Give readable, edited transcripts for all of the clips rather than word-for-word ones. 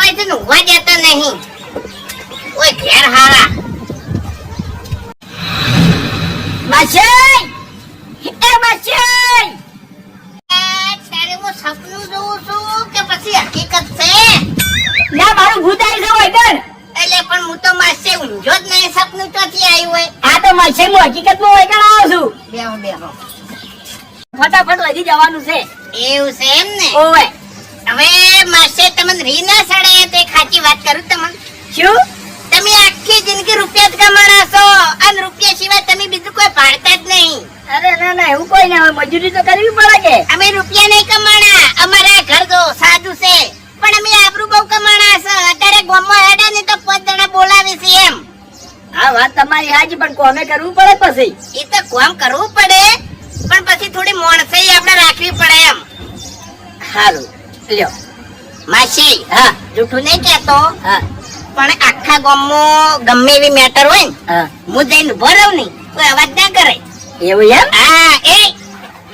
હોય તો ઊંઘવા દેતા નહીં. ઓય ઘેર હારા માસી એ માસી તારે હું સપનું જોઉં છું કે પછી હકીકત છે? ના મારું ભૂત આવી છે વૈદર. એટલે પણ હું તો માસે ઊંઝો જ નહીં, સપનું ચોથી આવ્યું હોય. આ તો માસી હું હકીકતમાં વૈદર આવું છું. બેહો બેહો. ફટાફટ વધી જવાનું છે. એવું છે એમ ને? ઓવે હવે માસે તમને રી ના સડે તો એક સાચી વાત કરું તમને. શું? તમે આખી જિંદગી રૂપિયા જ કમાણા છો અને રૂપિયા સિવાય તમે બીજું કોઈ પાડતા જ નહીં. અરે ના ના એવું કોઈ ના હોય, મજૂરી તો કરવી પડે કે. અમે રૂપિયા નહીં કમાણા, અમારા ઘર જો સાદું છે પણ અમે આબરૂ બહુ કમાણા છે. અત્યારે ગામમાં હેડા ને તો 5 જણા બોલાવે છે એમ. હા વાત તમારી હાજી, પણ કોમે કરવું પડે પછી. એ તો કામ કરવું પડે પણ પછી થોડી મોણસાઈ આપણે રાખવી પડે એમ. સારું લ્યો. માસી હા જૂઠું નહીં કહેતો હા પણ આખા ગામમાં ગમે એવી મેટર હોય ને હા હું જઈને ઉભો રહું નહીં, કોઈ અવાજ ના કરે. એવું એમ? હા એ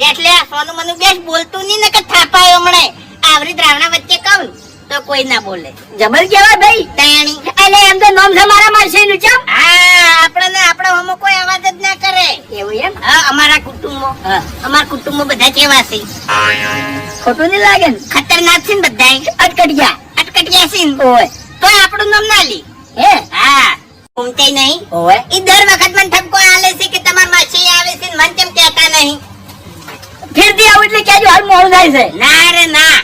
એટલે આ સોનું મનું બેસ બોલતું નહીં ને કે થાપાયો હમણે આવરી દ્રાવણા વચ્ચે કહું તો કોઈ ના બોલે. જબર કેવાય ભાઈ. તેણી એટલે એમ તો નામ છે મારા માસી નું ચમ. હા આપણે આપણો હમો કોઈ અવાજ જ ના કરે. એવું એમ? હા અમારા કુટુંબમાં હા અમારા કુટુંબમાં બધા કેવા છે? ખોટું નહીં લાગે ને? ખતરનાક છે ને બધા, અટકટિયા. અટકટિયા છે ને ઓય તો આપણું નામ ના લી. હે હા ઘૂમતે નહીં. ઓય ઈ દર વખત મને ઠપકો આલે છે કે તમાર માસી આવે છે ને મને કેમ કહેતા નહીં? ફેરથી આવું એટલે કેજો હાલ મોડું થાય છે. ના રે ના,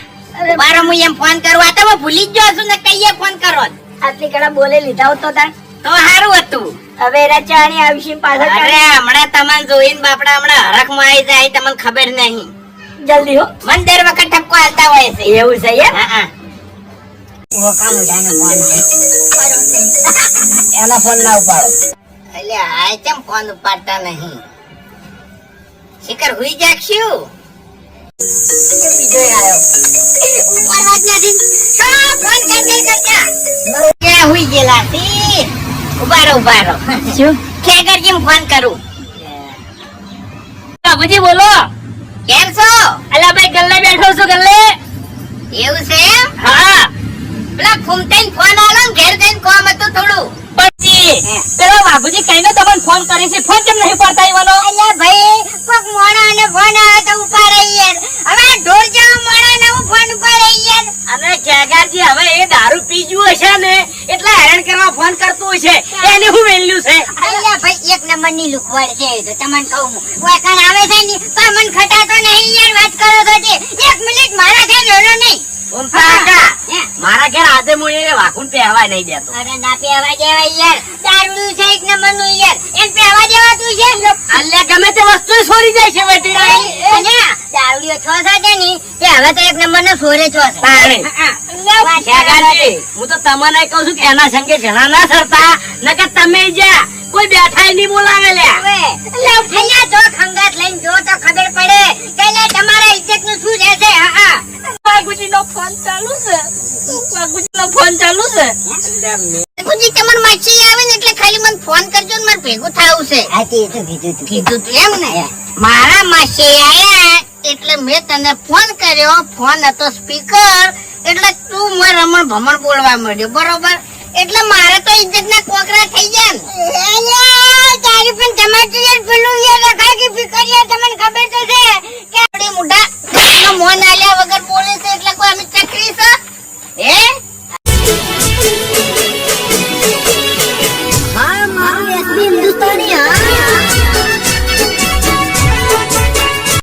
બારો હું એમ ફોન કરું આ તો હું ભૂલી જ ગયો છું ને કઈએ ફોન કરો. આટલી કડા બોલે લીધા હોત તો તાર તો સારું હતું. હવે રચાણી આવશે પાછા. અરે હમણાં તમને જોઈને બાપડા હમણાં હરખમાં આવી જાય તમને ખબર નહીં. જલ્દી હો. મને દર વખત ઠપકો આલતા હોય છે. એવું છે એમ? હા હા એના ફોન ના ઉપાડો. એટલે આ કેમ ફોન ઉપાડતા નહીં? શિખર હુઈ જાગશું. બીજો આવ્યો. ઉપાડવા જ નથી. શું ફોન કરી કરતા? ક્યાં હુઈ ગયેલા છે? ઉભા રહો. શું? ખેગર કેમ ફોન કરું? બાબુજી બોલો. કેમ છો? અલા ભાઈ ગલ્લે બેઠો છું ગલ્લે. એવું છે એમ? હા પેલા ફૂમતાઈને ફોન આલો ને ઘેર જઈને કામ હતું થોડું. પછી પેલો બાબુજી કઈને તમને ફોન કરે છે, ફોન કેમ નહીં પડતા ઈવાનો? અલ્યા ભાઈ કોક મોણાને ફોન આવે તો ઉપાડે યાર. હવે ઢોર જેવા મોણાને હું ફોન ઉપાડે યાર. અને કેગારજી હવે એ દારૂ પી ગયું હશે ને એટલે હેરાન કરવા ફોન કરતું હશે. એને હું વેલ્યુ છે? અલ્યા ભાઈ એક નંબરની લુખવાડ છે તો તમને કહું હું. ઓય કાન આવે છે ને તો મન ખટાતો નહીં યાર. વાત કરો તો છે 1 મિનિટ મારા ઘેર રહેલો નહીં. મારા ઘેર આજે હું એ વાકુન પહેવા નહીં દેતો. અરે ના પેવા દેવાય યાર. દારૂ છે 1 નંબરનું યાર. એમ પેવા દેવાતું છે? અલ્યા ગમે તે વસ્તુ છોડી જાય છે બેટી. દારૂડિયો છો સાથે ની તે હવે તો 1 નંબરનો સોરે છો છે. તારે. કેગારજી, હું તો તમને કહું છું કે એના સંગે જણા ના સરતા, નકર તમે જા કોઈ બેઠાય નહીં બોલાવે લે. અહીંયા જો ખંગાત લઈને જો તો ખબર પડે કે લે તમારા ઇજ્જતનું શું રહેશે. બાગુજીનો ફોન ચાલુ છે. બાગુજીનો ફોન ચાલુ છે. ગુજી તમાર માછી આવે ને એટલે ખાલી મને ફોન કરજો ને મારે ભેગું થાવું છે. કીધું તું એમ ને? મારા માસી આયા એટલે મેં તને ફોન કર્યો. ફોન હતો સ્પીકર એટલે તું માર રમણ ભમણ બોલવા માંડ્યો બરોબર. એટલે મારે તો ઇજ્જત ના કોકરા થઈ ગયા ને. તારી પણ તમારી યાર પેલું યાર રખાય કે ફિકરિયા તમને ખબર તો છે કે આપણી મુઢા મોન આલ્યા વગર બોલે છે